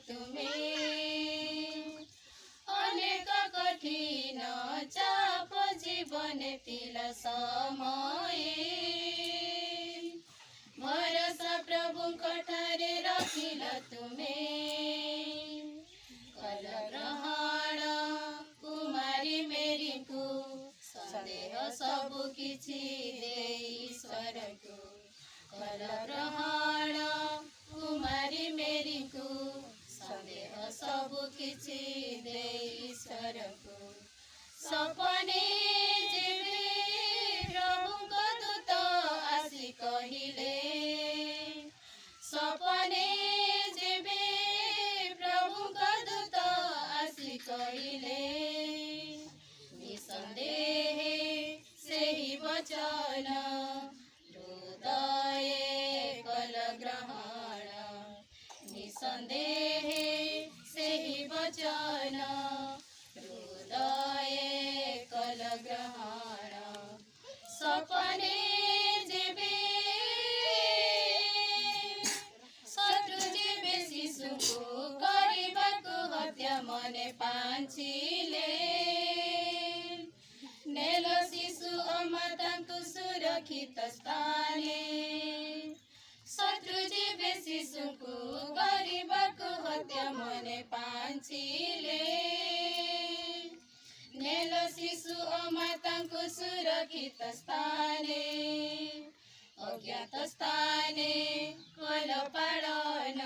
तुमे अनेक कठिन चाप जीवन तिल समय भरोसा प्रभु कठारे रखिल तुमे कल ग्रहण कुमारी मेरी को संदेह सबु किछि दे ईश्वर को कल ग्रहण कुमारी मेरी को संदेह सबु किछि दे ईश्वर को सपने जीवे प्रभु को दूत आसी कहिले सपने जीवे प्रभु को दूत आसी कहिले निसंदेह सेही वचन हृदय कल ग्रहण निसंदेह सेही वचन हृदय कल ग्रहण सपने जीवे शत्रु जीवे शिशु को କରିବାକୁ हत्या मने पांचिले नेल शिशु अमातांकु सुरक्षित स्थाने शत्रु जीवे शिशु को କରିବାକୁ हत्या मने पांचिले नेल शिशु अमातांकु सुरक्षित स्थाने अज्ञात स्थाने कल पालन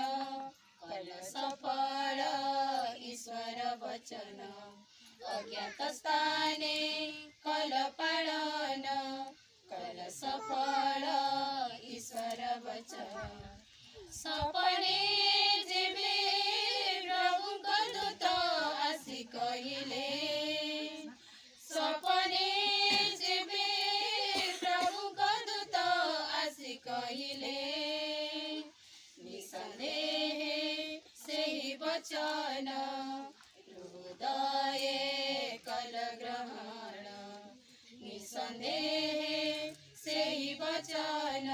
कल सफल ईश्वर वचन अज्ञात स्थाने कल पालन कल सफल ईश्वर वचन सपने जीवे प्रभु को दूत आसी कहिले सपने जीवे प्रभु को दूत आसी कहिले निसंदेह सेही वचन हृदय कल ग्रहण निसंदेह सेही वचन